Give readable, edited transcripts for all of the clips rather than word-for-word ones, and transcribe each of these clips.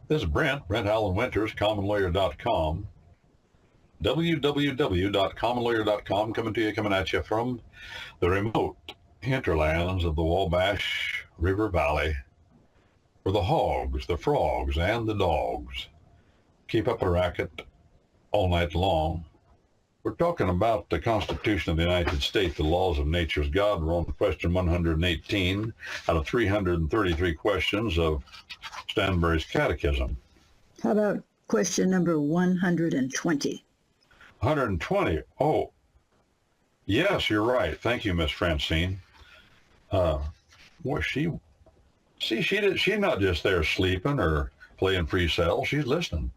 This is Brent Allen Winters, commonlawyer.com, www.commonlawyer.com, coming at you from the remote hinterlands of the Wabash River Valley, where the hogs, the frogs, and the dogs keep up a racket all night long. We're talking about the Constitution of the United States, the laws of nature's God. We're on question 118 out of 333 questions of Stansbury's Catechism. How about question number 120? 120. Oh, yes, you're right. Thank you, Miss Francine. Boy, she's not just there sleeping or playing free cell. She's listening.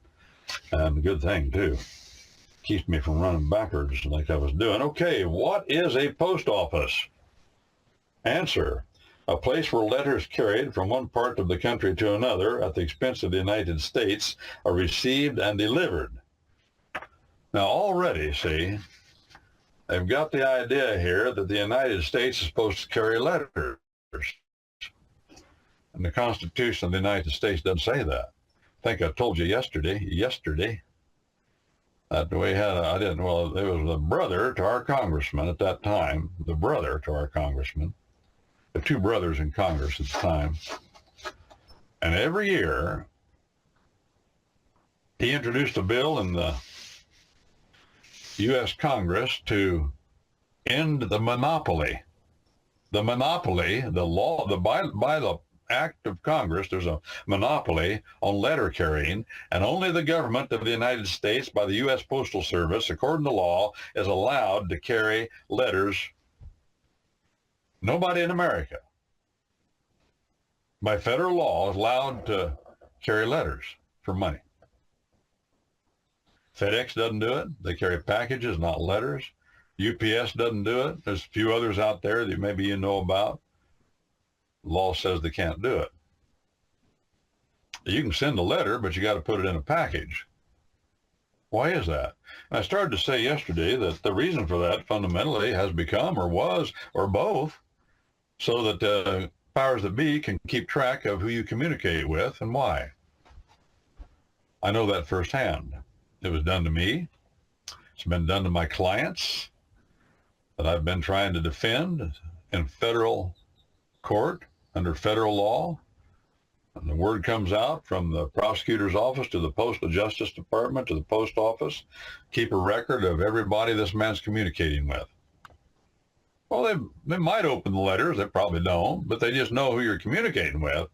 And a good thing, too. Keeps me from running backwards like I was doing. Okay, what is a post office? Answer: a place where letters carried from one part of the country to another at the expense of the United States are received and delivered. Now already, see, they've got the idea here that the United States is supposed to carry letters. And the Constitution of the United States doesn't say that. I think I told you yesterday, that we had, it was the brother to our congressman at that time, the two brothers in Congress at the time. And every year, he introduced a bill in the U.S. Congress to end the monopoly. The monopoly, the law, by the act of Congress, there's a monopoly on letter carrying, and only the government of the United States, by the U.S. Postal Service, according to law, is allowed to carry letters. Nobody in America, by federal law, is allowed to carry letters for money. FedEx doesn't do it. They carry packages, not letters. UPS doesn't do it. There's a few others out there that maybe you know about. Law says they can't do it. You can send a letter, but you got to put it in a package. Why is that? And I started to say yesterday that the reason for that fundamentally has become, or was, or both, so that powers that be can keep track of who you communicate with and why. I know that firsthand. It was done to me. It's been done to my clients that I've been trying to defend in federal court under federal law. And the word comes out from the prosecutor's office to the Postal Justice Department to the post office. Keep a record of everybody this man's communicating with. Well, they might open the letters. They probably don't, but they just know who you're communicating with.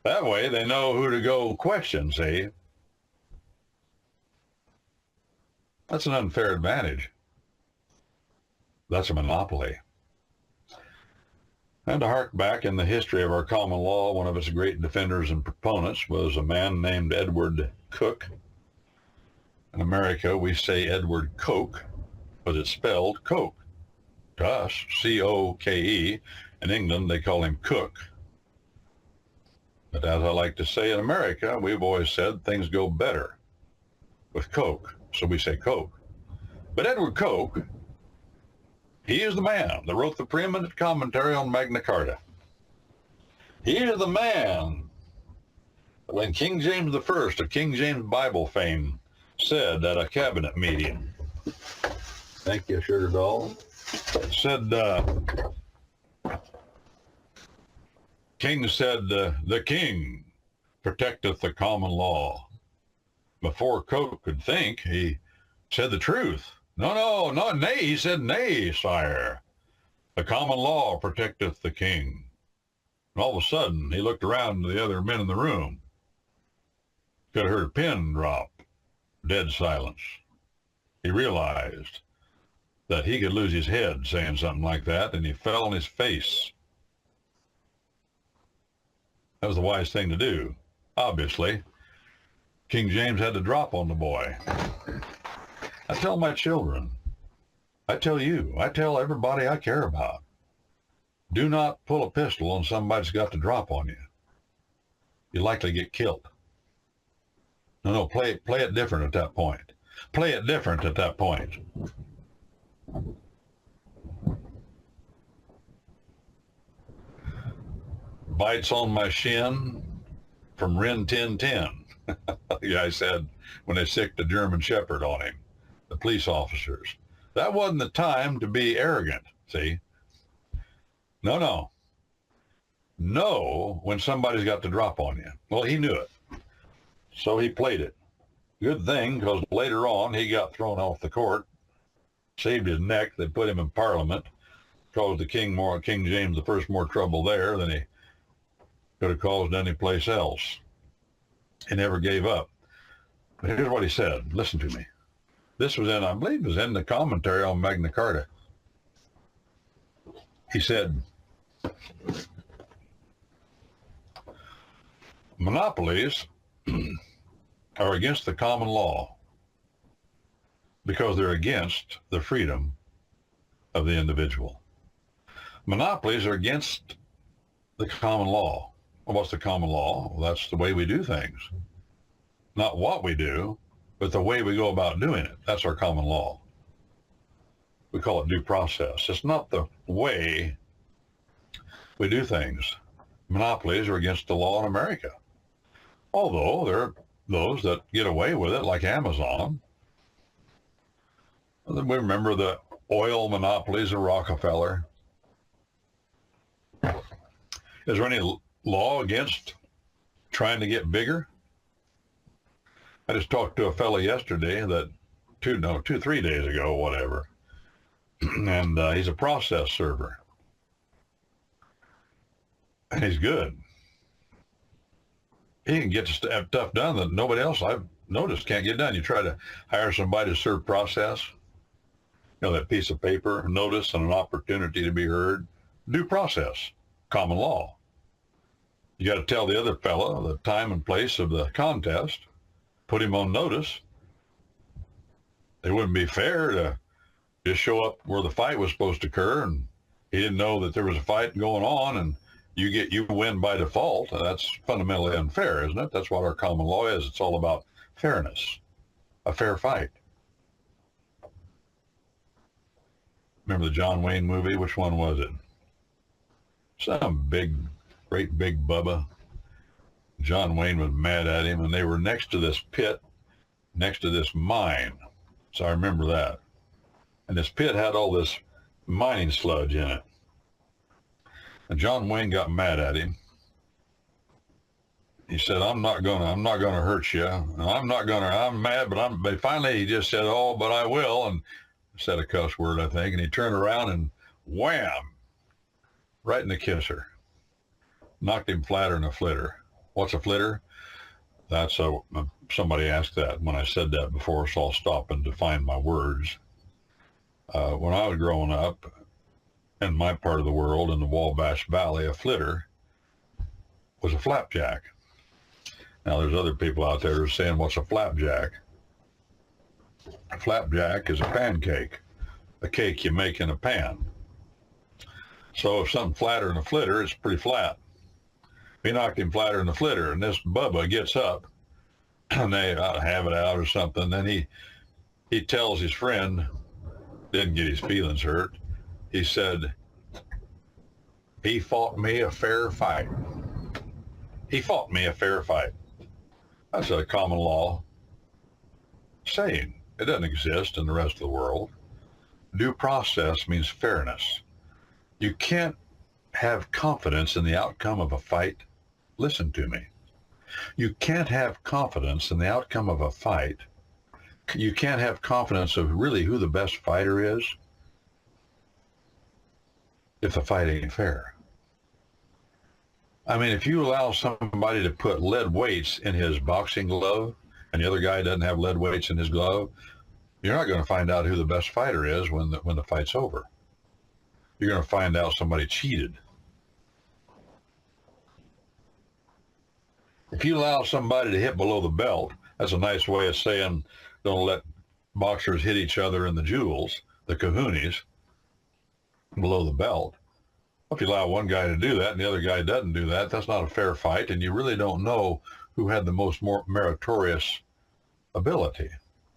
That way they know who to go question, see? That's an unfair advantage. That's a monopoly. And to hark back in the history of our common law, one of its great defenders and proponents was a man named Edward Coke. In America, we say Edward Coke, but it's spelled Coke. To us, C-O-K-E. In England, they call him Cook. But as I like to say, in America, we've always said things go better with Coke, so we say Coke. But Edward Coke, he is the man that wrote the preeminent commentary on Magna Carta. He is the man when King James I of King James Bible fame said at a cabinet meeting, thank you, Sugar Doll, said, King said, the king protecteth the common law. Before Coke could think, he said the truth. No, not nay. He said, nay, sire. The common law protecteth the king. And all of a sudden, he looked around to the other men in the room. Could have heard a pin drop. Dead silence. He realized that he could lose his head saying something like that, and he fell on his face. That was the wise thing to do. Obviously, King James had to drop on the boy. I tell my children, I tell you, I tell everybody I care about, do not pull a pistol on somebody that's got to drop on you. You likely get killed. No, play it different at that point. Play it different at that point. Bites on my shin from Rin Tin Tin. The guy said when they sicked the German Shepherd on him, the police officers. That wasn't the time to be arrogant, see? No. Know when somebody's got the drop on you. Well, he knew it. So he played it. Good thing, because later on he got thrown off the court, saved his neck. They put him in Parliament, caused the King James I more trouble there than he could have caused any place else. He never gave up. But here's what he said. Listen to me. This was in, I believe, it was in the commentary on Magna Carta. He said, monopolies are against the common law because they're against the freedom of the individual. Monopolies are against the common law. Well, what's the common law? Well, that's the way we do things. Not what we do, but the way we go about doing it. That's our common law. We call it due process. It's not the way we do things. Monopolies are against the law in America. Although there are those that get away with it, like Amazon. We remember the oil monopolies of Rockefeller. Is there any law against trying to get bigger? I just talked to a fellow yesterday that 3 days ago, whatever, and he's a process server, and he's good. He can get stuff done that nobody else I've noticed can't get done. You try to hire somebody to serve process, that piece of paper, notice and an opportunity to be heard, due process, common law. You got to tell the other fellow the time and place of the contest, put him on notice. It wouldn't be fair to just show up where the fight was supposed to occur and he didn't know that there was a fight going on and you win by default. That's fundamentally unfair, isn't it? That's what our common law is. It's all about fairness, a fair fight. Remember the John Wayne movie? Which one was it? Some great big Bubba. John Wayne was mad at him, and they were next to this pit, next to this mine. So I remember that. And this pit had all this mining sludge in it. And John Wayne got mad at him. He said, I'm not gonna hurt you. I'm mad, but finally he just said, oh, but I will, and said a cuss word, I think, and he turned around and wham, right in the kisser. Knocked him flatter than a flitter. What's a flitter? That's somebody asked that when I said that before, so I'll stop and define my words. When I was growing up in my part of the world, in the Wabash Valley, a flitter was a flapjack. Now, there's other people out there who are saying, what's a flapjack? A flapjack is a pancake, a cake you make in a pan. So if something flatter than a flitter, it's pretty flat. He knocked him flatter than a flitter, and this Bubba gets up, and they have it out or something. Then he tells his friend, didn't get his feelings hurt, he said, he fought me a fair fight. He fought me a fair fight. That's a common law saying. It doesn't exist in the rest of the world. Due process means fairness. You can't have confidence in the outcome of a fight. Listen to me. You can't have confidence in the outcome of a fight. You can't have confidence of really who the best fighter is if the fight ain't fair. I mean, if you allow somebody to put lead weights in his boxing glove and the other guy doesn't have lead weights in his glove, you're not going to find out who the best fighter is when the fight's over. You're going to find out somebody cheated. If you allow somebody to hit below the belt, that's a nice way of saying don't let boxers hit each other in the jewels, the kahunas, below the belt. If you allow one guy to do that and the other guy doesn't do that, that's not a fair fight, and you really don't know who had the most meritorious ability,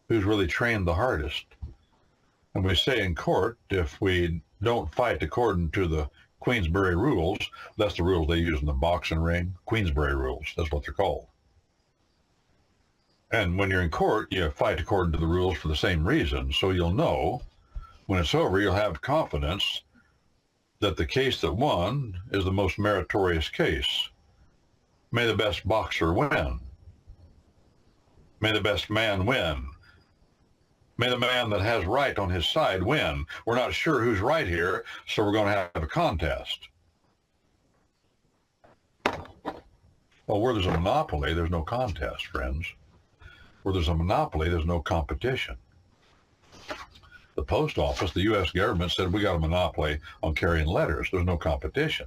who's really trained the hardest. And we say in court, if we don't fight according to the Queensberry rules, that's the rules they use in the boxing ring, Queensberry rules, that's what they're called. And when you're in court, you fight according to the rules for the same reason. So you'll know when it's over, you'll have confidence that the case that won is the most meritorious case. May the best boxer win. May the best man win. May the man that has right on his side win. We're not sure who's right here, so we're going to have a contest. Well, where there's a monopoly, there's no contest, friends. Where there's a monopoly, there's no competition. The post office, the U.S. government said, we got a monopoly on carrying letters. There's no competition.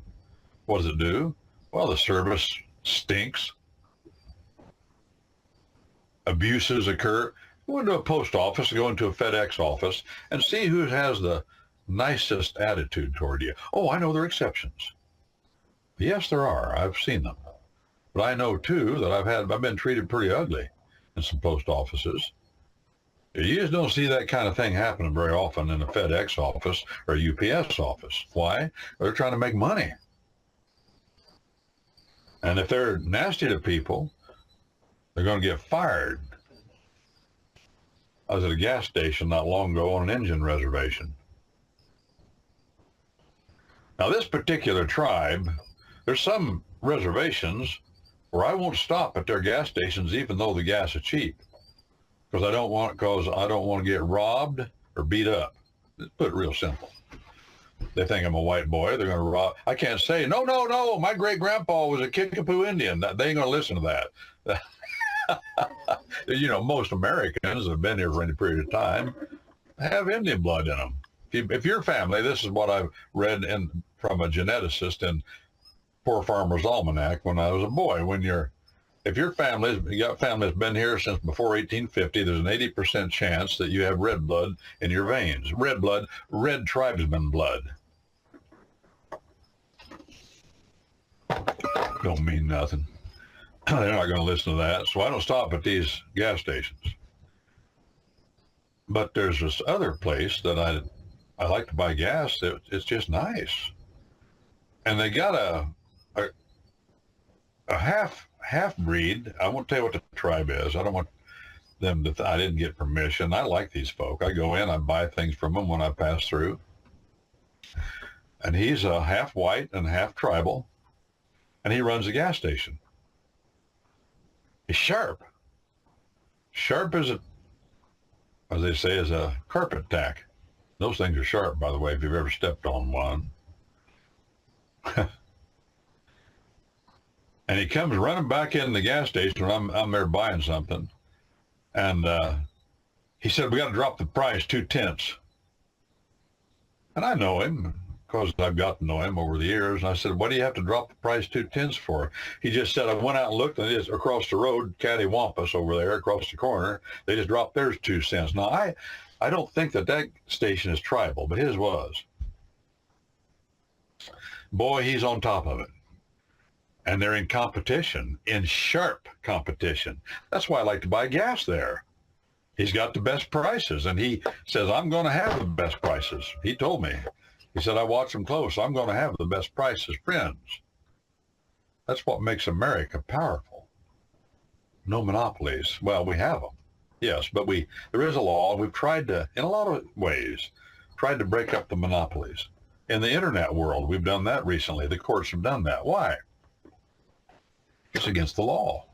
What does it do? Well, the service stinks. Abuses occur. Go into a post office, go into a FedEx office, and see who has the nicest attitude toward you. Oh, I know there are exceptions. Yes, there are. I've seen them. But I know, too, that I've been treated pretty ugly in some post offices. You just don't see that kind of thing happening very often in a FedEx office or a UPS office. Why? They're trying to make money. And if they're nasty to people, they're going to get fired. I was at a gas station not long ago on an Indian reservation. Now, this particular tribe, there's some reservations where I won't stop at their gas stations even though the gas is cheap. Because I don't want to get robbed or beat up. Let's put it real simple. They think I'm a white boy. They're going to rob. I can't say, no, my great-grandpa was a Kickapoo Indian. They ain't going to listen to that. You know, most Americans that have been here for any period of time have Indian blood in them. If your family, this is what I've read from a geneticist in Poor Farmer's Almanac when I was a boy. If you got family that's been here since before 1850, there's an 80% chance that you have red blood in your veins. Red blood, red tribesman blood. Don't mean nothing. They're not going to listen to that. So I don't stop at these gas stations. But there's this other place that I like to buy gas. It's just nice. And they got a half-breed. I won't tell you what the tribe is. I don't want them to, I didn't get permission. I like these folk. I go in, I buy things from them when I pass through. And he's a half white and half tribal. And he runs a gas station. He's sharp. Sharp as as they say, is a carpet tack. Those things are sharp, by the way, if you've ever stepped on one. And he comes running back in the gas station when I'm there buying something. And he said, we got to drop the price 2/10. And I know him because I've got to know him over the years. And I said, what do you have to drop the price 2/10 for? He just said, I went out and looked, and it's across the road, Cattywampus over there, across the corner. They just dropped theirs 2 cents. Now, I don't think that station is tribal, but his was. Boy, he's on top of it. And they're in competition, in sharp competition. That's why I like to buy gas there. He's got the best prices, and he says, I'm going to have the best prices. He told me. He said, I watch them close. I'm going to have the best prices, friends. That's what makes America powerful. No monopolies. Well, we have them, yes, but there is a law. We've tried to, in a lot of ways, tried to break up the monopolies. In the internet world, we've done that recently. The courts have done that. Why? It's against the law.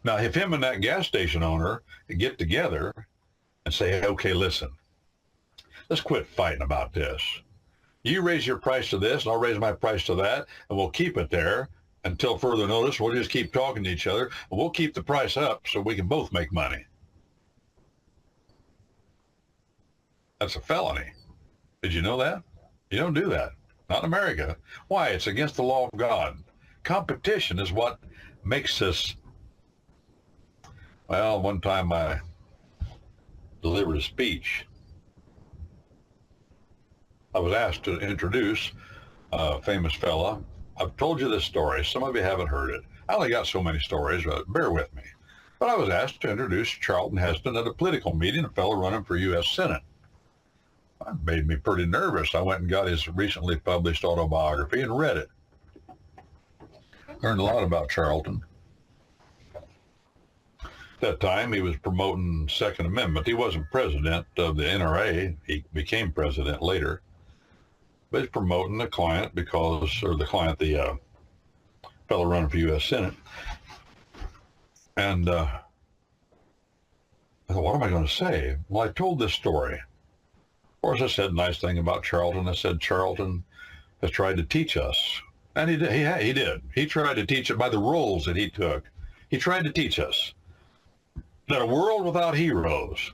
Now, if him and that gas station owner get together and say, okay, listen, let's quit fighting about this. You raise your price to this, and I'll raise my price to that, and we'll keep it there until further notice. We'll just keep talking to each other, and we'll keep the price up so we can both make money. That's a felony. Did you know that? You don't do that. Not in America. Why? It's against the law of God. Competition is what makes us. Well, one time I delivered a speech. I was asked to introduce a famous fella. I've told you this story. Some of you haven't heard it. I only got so many stories, but bear with me. But I was asked to introduce Charlton Heston at a political meeting, a fellow running for U.S. Senate. That made me pretty nervous. I went and got his recently published autobiography and read it. Learned a lot about Charlton. At that time, he was promoting Second Amendment. He wasn't president of the NRA. He became president later. But he's promoting the client the fellow running for U.S. Senate. And I thought, what am I going to say? Well, I told this story. Of course, I said a nice thing about Charlton. I said Charlton has tried to teach us. And he did. He did. He tried to teach it by the roles that he took. He tried to teach us that a world without heroes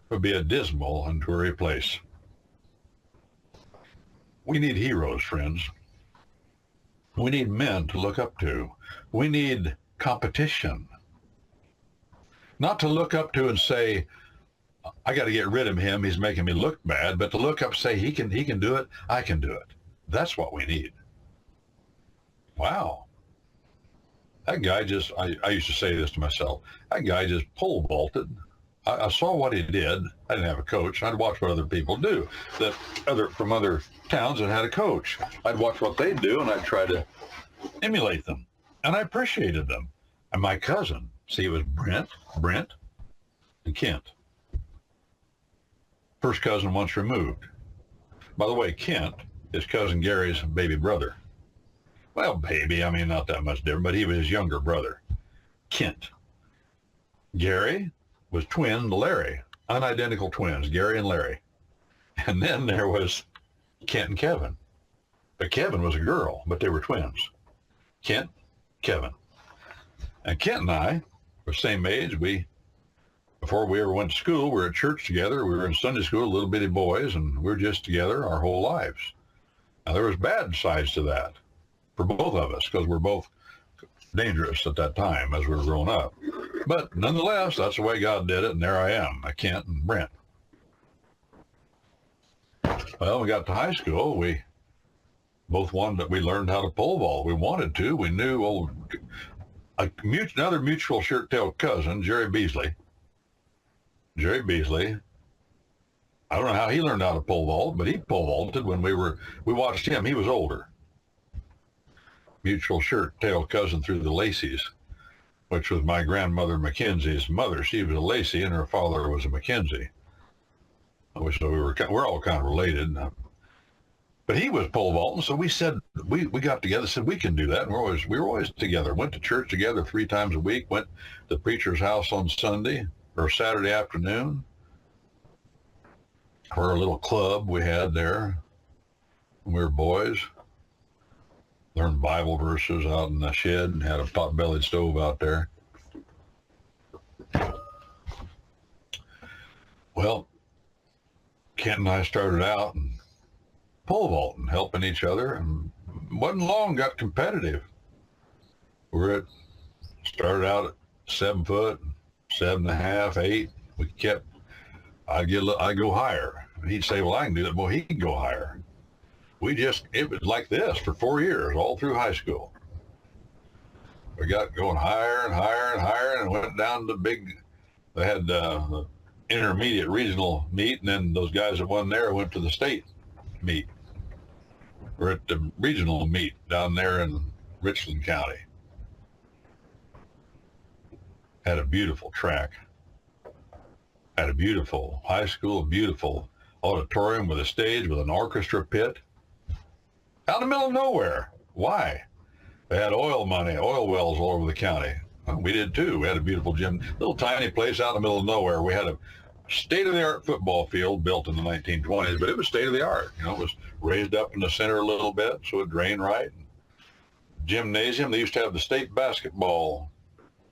would be a dismal and dreary place. We need heroes, friends. We need men to look up to. We need competition. Not to look up to and say, I got to get rid of him, he's making me look bad, but to look up and say, he can do it, I can do it. That's what we need. Wow. That guy just, I used to say this to myself, that guy just pole vaulted. I saw what he did. I didn't have a coach. I'd watch what other people do from other towns that had a coach. I'd watch what they do, and I'd try to emulate them. And I appreciated them. And my cousin, see, it was Brent, and Kent. First cousin once removed. By the way, Kent is cousin Gary's baby brother. Well, baby, I mean, not that much different, but he was his younger brother, Kent. Gary was twin to Larry, unidentical twins, Gary and Larry. And then there was Kent and Kevin. But Kevin was a girl, but they were twins. Kent, Kevin. And Kent and I were the same age. Before we ever went to school, we were at church together. We were in Sunday school, little bitty boys, and we were just together our whole lives. Now, there was bad sides to that for both of us, because we're both dangerous at that time as we were growing up. But nonetheless, that's the way God did it, and there I am, Kent and Brent. Well, we got to high school. We both we learned how to pole vault. We wanted to. We knew another mutual shirt-tailed cousin, Jerry Beasley. I don't know how he learned how to pole vault, but he pole vaulted when we watched him. He was older. Mutual shirt-tailed cousin through the Lacey's, which was my grandmother Mackenzie's mother. She was a Lacey, and her father was a Mackenzie. So we're all kind of related. But he was pole vaulting, so we said, we got together, said we can do that. And we were always together. Went to church together 3 times a week. Went to the preacher's house on Sunday or Saturday afternoon for a little club we had there when we were boys. Learned Bible verses out in the shed and had a pot-bellied stove out there. Well, Kent and I started out and pole vaulting, helping each other, and wasn't long, got competitive. Started out at 7 foot, 7.5, 8. I'd go higher. And he'd say, well, I can do that. Well, he can go higher. It was like this for 4 years, all through high school. We got going higher and higher and higher, and went down to they had the intermediate regional meet, and then those guys that won there went to the state meet. We're at the regional meet down there in Richland County. Had a beautiful track. Had a beautiful high school, beautiful auditorium with a stage with an orchestra pit. Out in the middle of nowhere. Why? They had oil wells all over the county. We did too. We had a beautiful gym, little tiny place out in the middle of nowhere. We had a state-of-the-art football field built in the 1920s, but it was state-of-the-art. It was raised up in the center a little bit so it drained right. Gymnasium, they used to have the state basketball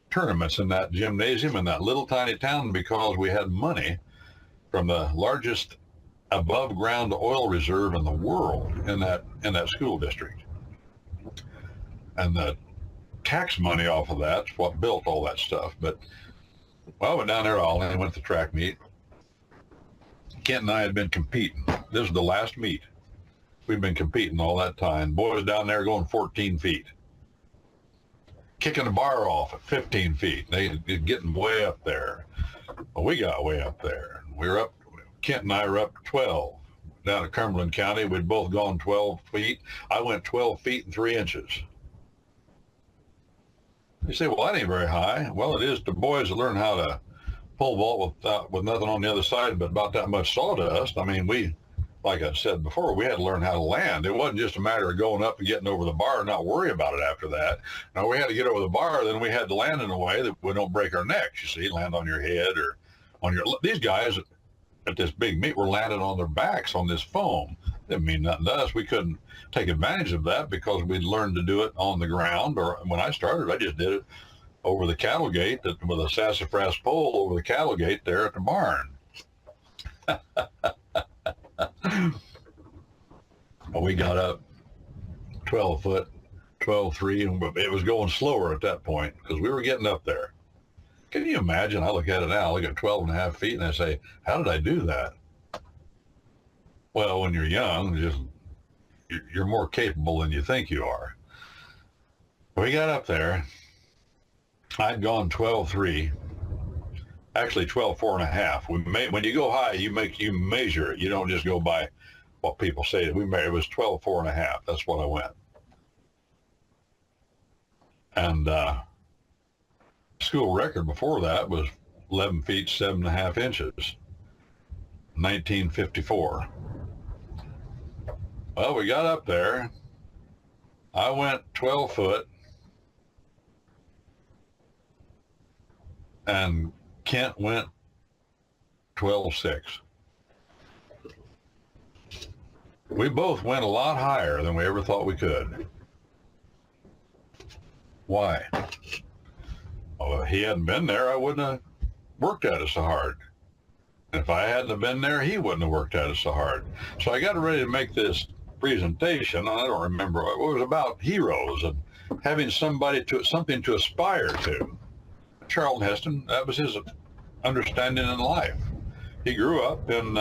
tournaments in that gymnasium in that little tiny town because we had money from the largest above ground oil reserve in the world in that school district. And the tax money off of that's what built all that stuff. But I went down there all and went to track meet. Kent and I had been competing. This was the last meet. We'd been competing all that time. Boys down there going 14 feet. Kicking the bar off at 15 feet. They getting way up there. Well, we got way up there. Kent and I were up to 12. Down at Cumberland County, we'd both gone 12 feet. I went 12 feet and 3 inches. You say, well, that ain't very high. Well, it is to boys that learn how to pole vault with nothing on the other side but about that much sawdust. I mean, like I said before, we had to learn how to land. It wasn't just a matter of going up and getting over the bar and not worry about it after that. No, we had to get over the bar, then we had to land in a way that we don't break our necks, you see, land on your head or on your... These guys at this big meet were landing on their backs on this foam. Didn't mean nothing to us. We couldn't take advantage of that because we'd learned to do it on the ground, or when I started, I just did it over the cattle gate with a sassafras pole over the cattle gate there at the barn. We got up 12 foot, 12.3, and it was going slower at that point because we were getting up there. Can you imagine? I look at it now, I look at 12 and a half feet, and I say, how did I do that? Well, when you're young, you're more capable than you think you are. We got up there. I'd gone 12.3, actually 12.4 and a half. When you go high, you measure it. You don't just go by what people say. It was 12.4 and a half. That's what I went. And school record before that was 11 feet, 7.5 inches, 1954. Well, we got up there. I went 12 foot. And Kent went 12.6. We both went a lot higher than we ever thought we could. Why? Well, if he hadn't been there, I wouldn't have worked at it so hard. And if I hadn't have been there, he wouldn't have worked at it so hard. So I got ready to make this presentation. I don't remember. It was about heroes and having something to aspire to. Charlton Heston, that was his understanding in life. He grew up in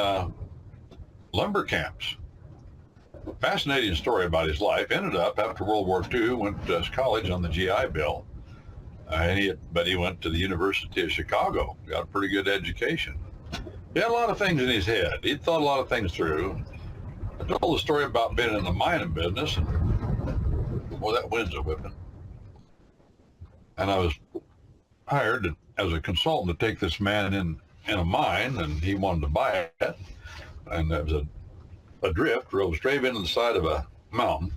lumber camps. Fascinating story about his life. Ended up, after World War II, went to college on the GI Bill. But he went to the University of Chicago, got a pretty good education. He had a lot of things in his head. He'd thought a lot of things through. I told the story about being in the mining business. Well, that wind's a whipping. And I was hired as a consultant to take this man in a mine, and he wanted to buy it. And there was a drift, drove straight into the side of a mountain.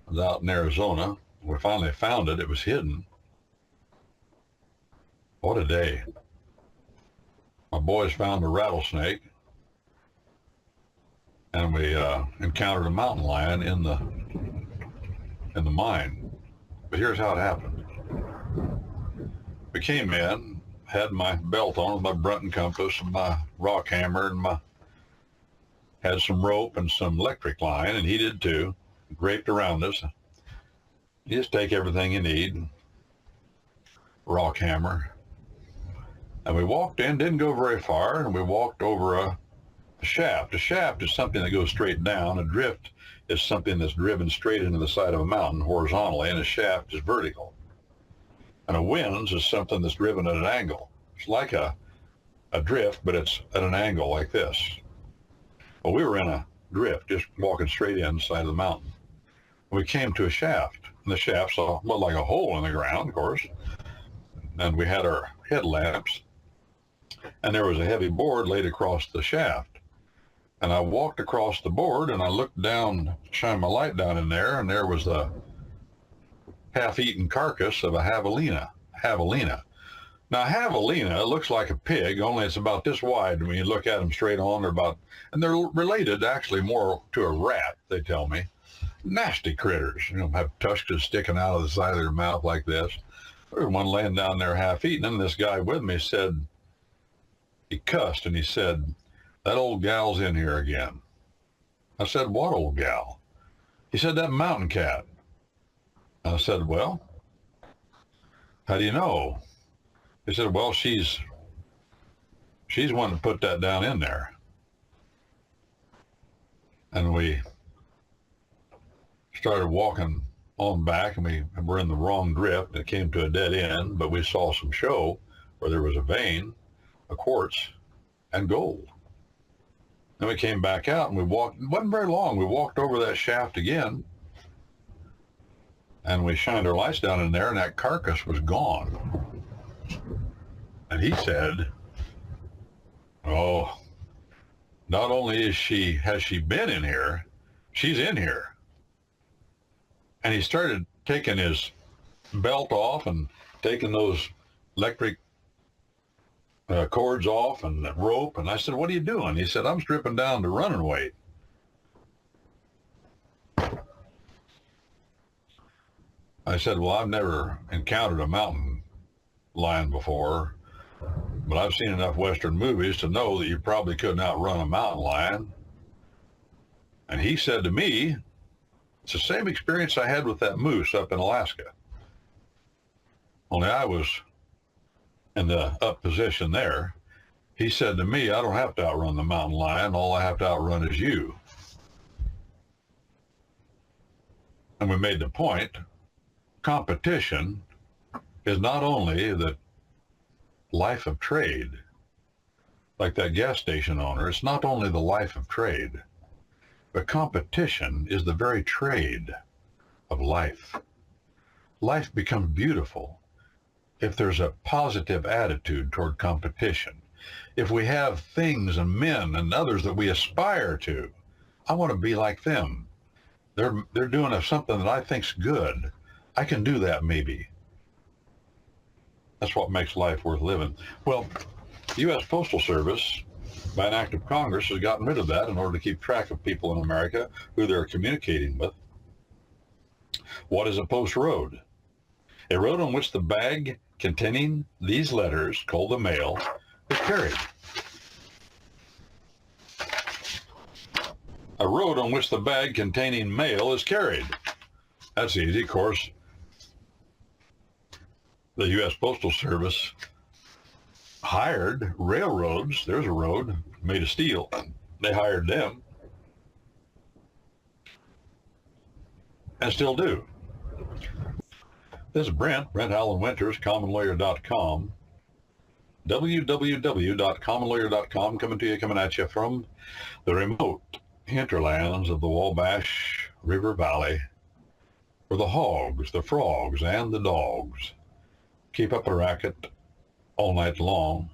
It was out in Arizona. We finally found it. It was hidden. What a day. My boys found a rattlesnake, and we encountered a mountain lion in the mine. But here's how it happened. We came in, had my belt on, my Brunton compass, and my rock hammer, and had some rope and some electric line, and he did too, draped around us. You just take everything you need, rock hammer. And we walked in, didn't go very far, and we walked over a shaft. A shaft is something that goes straight down. A drift is something that's driven straight into the side of a mountain horizontally, and a shaft is vertical. And a winze is something that's driven at an angle. It's like a drift, but it's at an angle like this. Well, we were in a drift, just walking straight in the side of the mountain. We came to a shaft, and the shaft looked like a hole in the ground, of course. And we had our headlamps, and there was a heavy board laid across the shaft. And I walked across the board, and I looked down, shined my light down in there, and there was the half-eaten carcass of a javelina. Now, javelina looks like a pig, only it's about this wide when you look at them straight on. And they're related actually more to a rat, they tell me. Nasty critters, have tusks sticking out of the side of their mouth like this. There was one laying down there half-eaten, and this guy with me said, he cussed, and he said, "That old gal's in here again." I said, "What old gal?" He said, "That mountain cat." I said, "Well, how do you know?" He said, "Well, she's one to put that down in there." And we started walking on back, and we were in the wrong drift. It came to a dead end, but we saw some show where there was a vein, a quartz, and gold. Then we came back out, and we walked. It wasn't very long. We walked over that shaft again, And we shined our lights down in there, and that carcass was gone. And he said, oh, not only has she been in here, she's in here. And he started taking his belt off and taking those electric cords off and the rope. And I said, what are you doing? He said, I'm stripping down to running weight. I said, well, I've never encountered a mountain lion before, but I've seen enough Western movies to know that you probably couldn't outrun a mountain lion. And he said to me, it's the same experience I had with that moose up in Alaska. Only I was in the up position there. He said to me, I don't have to outrun the mountain lion. All I have to outrun is you. And we made the point, competition is not only the life of trade, like that gas station owner, it's not only the life of trade, but competition is the very trade of life. Life becomes beautiful if there's a positive attitude toward competition. If we have things and men and others that we aspire to, I want to be like them. They're doing something that I think's good. I can do that maybe. That's what makes life worth living. Well, the U.S. Postal Service, by an act of Congress, has gotten rid of that in order to keep track of people in America who they're communicating with. What is a post road? A road on which the bag containing these letters, called the mail, is carried. A road on which the bag containing mail is carried. That's easy, of course. The U.S. Postal Service hired railroads. There's a road made of steel. They hired them and still do. This is Brent Allen Winters, commonlawyer.com. www.commonlawyer.com, coming at you from the remote hinterlands of the Wabash River Valley, where the hogs, the frogs, and the dogs keep up a racket all night long.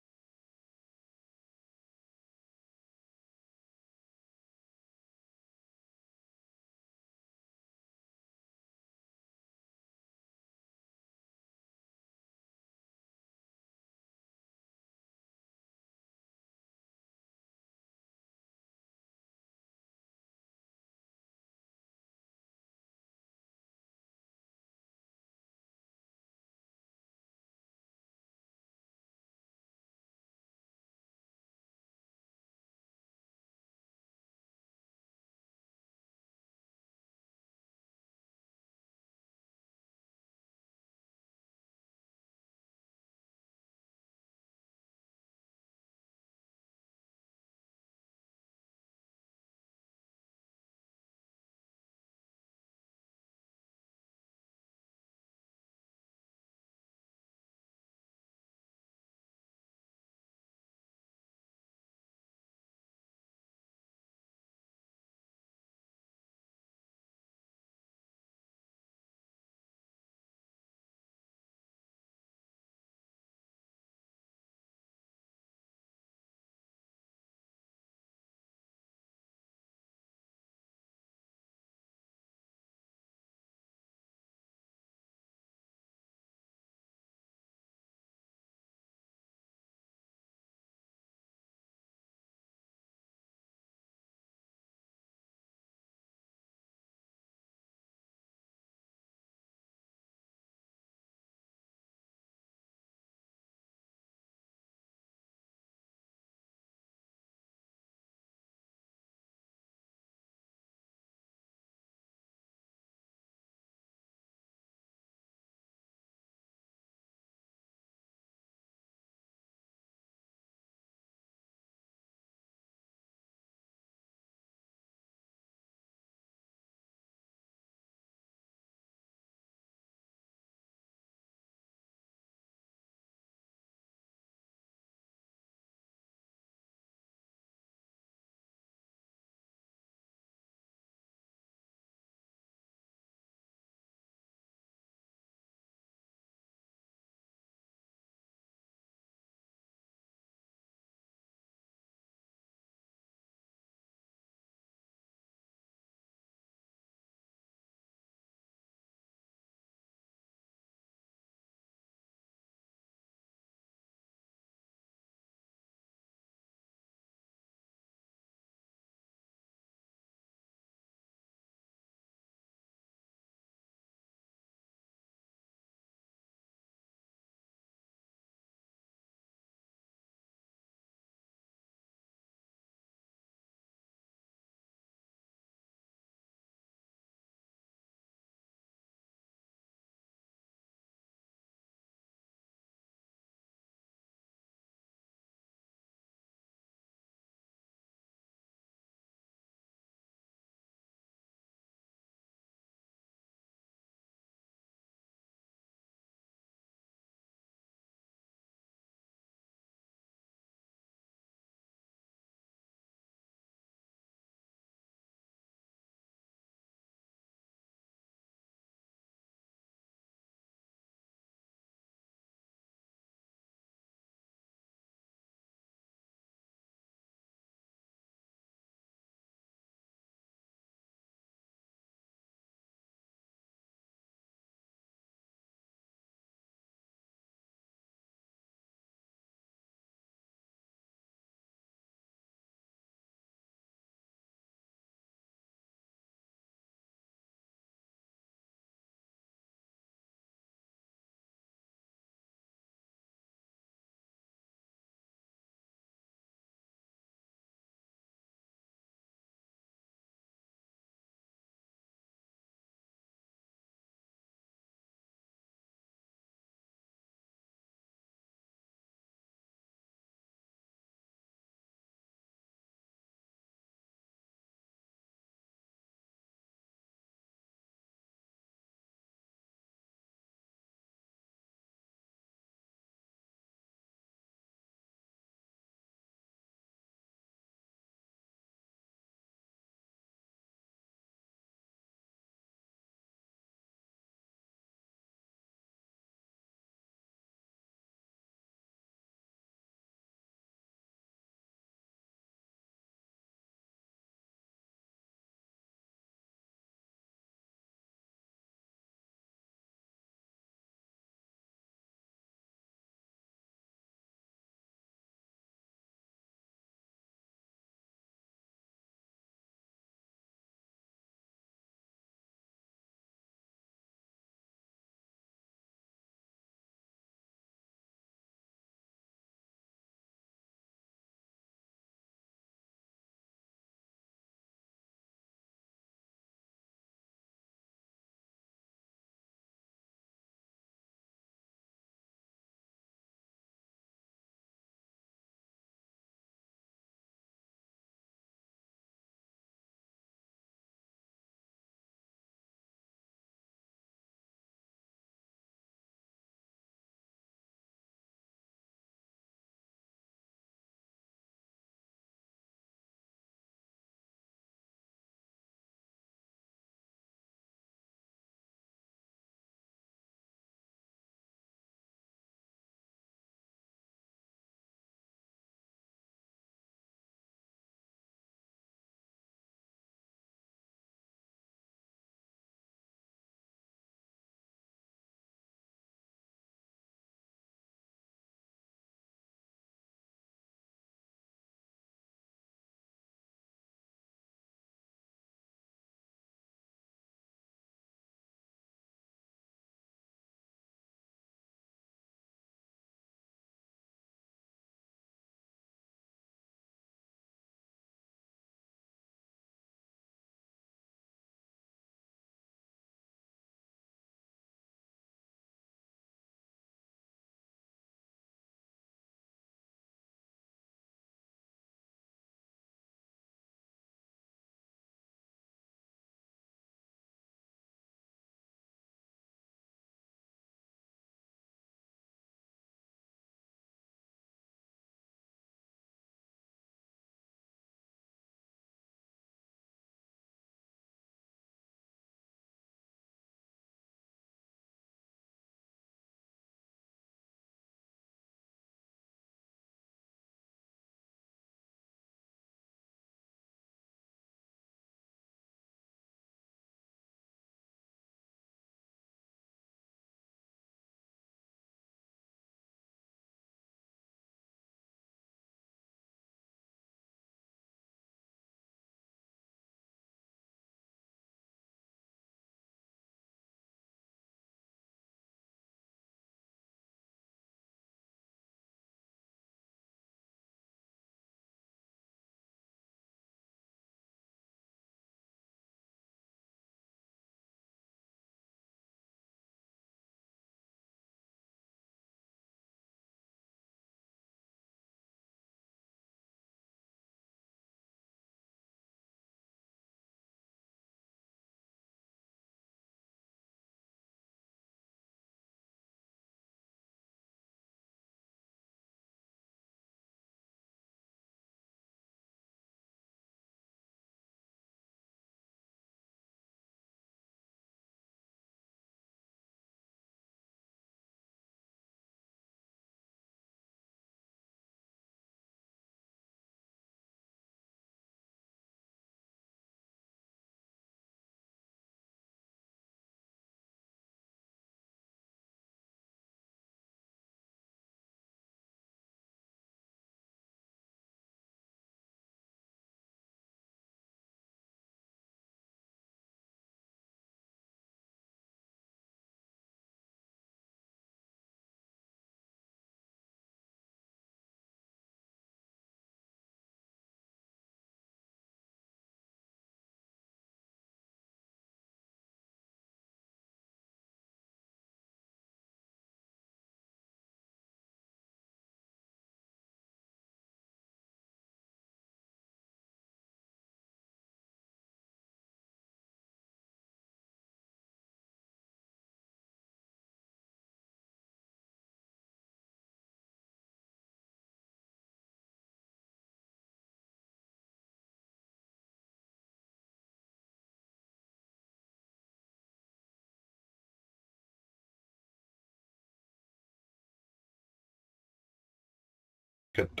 it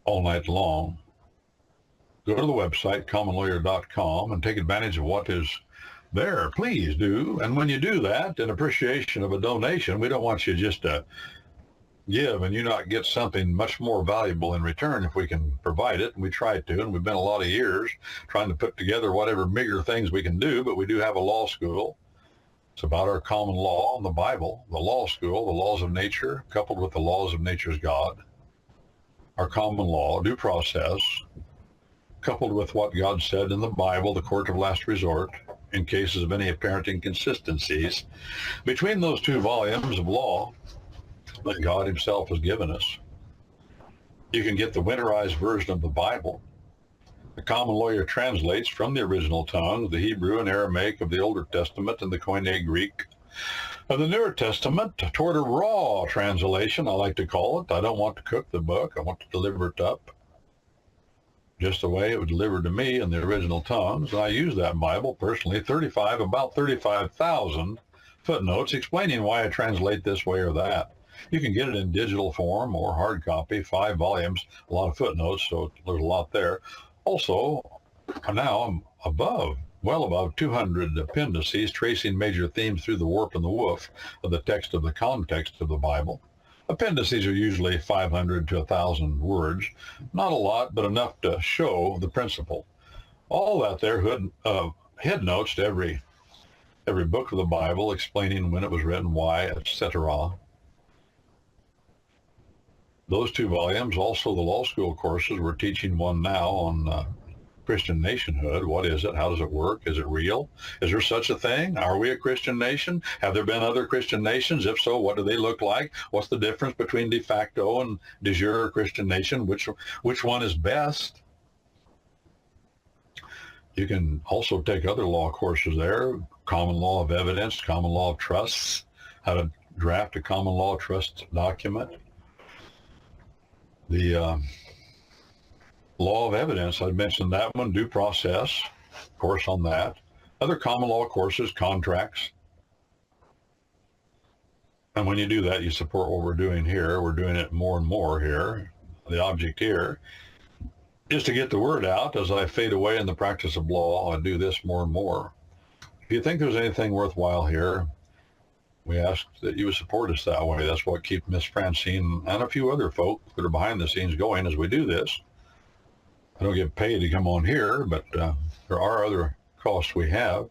all night long, go to the website, commonlawyer.com, and take advantage of what is there. Please do. And when you do that, in appreciation of a donation, we don't want you just to give and you not get something much more valuable in return if we can provide it. And we try to, and we've been a lot of years trying to put together whatever meager things we can do, but we do have a law school. It's about our common law, the Bible, the law school, the laws of nature, coupled with the laws of nature's God, our common law, due process, coupled with what God said in the Bible, the court of last resort, in cases of any apparent inconsistencies between those two volumes of law that God himself has given us. You can get the winterized version of the Bible. The Common Lawyer translates from the original tongues, the Hebrew and Aramaic of the Older Testament and the Koine Greek of the Newer Testament, toward a raw translation, I like to call it. I don't want to cook the book. I want to deliver it up just the way it was delivered to me in the original tongues. And I use that Bible personally, about 35,000 footnotes explaining why I translate this way or that. You can get it in digital form or hard copy, 5 volumes, a lot of footnotes, so there's a lot there. Also, now I'm well above 200 appendices tracing major themes through the warp and the woof of the text of the context of the Bible. Appendices are usually 500 to 1,000 words. Not a lot, but enough to show the principle. All that there, head notes to every book of the Bible, explaining when it was written, why, etc. Those 2 volumes, also the law school courses. We're teaching one now on Christian nationhood. What is it? How does it work? Is it real? Is there such a thing? Are we a Christian nation? Have there been other Christian nations? If so, what do they look like? What's the difference between de facto and de jure Christian nation? Which one is best? You can also take other law courses there. Common law of evidence, common law of trusts, how to draft a common law trust document. The law of evidence, I mentioned that one, due process, course on that. Other common law courses, contracts. And when you do that, you support what we're doing here. We're doing it more and more here. The object here is to get the word out. As I fade away in the practice of law, I do this more and more. If you think there's anything worthwhile here, we ask that you would support us that way. That's what keeps Miss Francine and a few other folk that are behind the scenes going as we do this. I don't get paid to come on here, but there are other costs we have.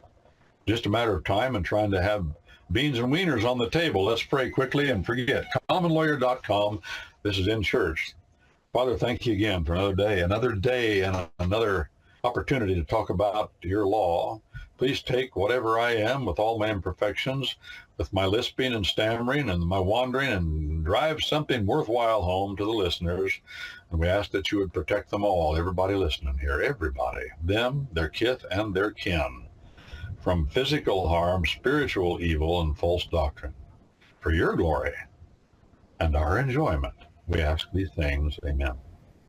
Just a matter of time and trying to have beans and wieners on the table. Let's pray quickly and forget. commonlawyer.com. This is in church. Father, thank you again for another day and another opportunity to talk about your law. Please take whatever I am with all my imperfections, with my lisping and stammering and my wandering, and drive something worthwhile home to the listeners. And we ask that you would protect them all, everybody listening here, everybody, them, their kith, and their kin, from physical harm, spiritual evil, and false doctrine. For your glory and our enjoyment, we ask these things. Amen.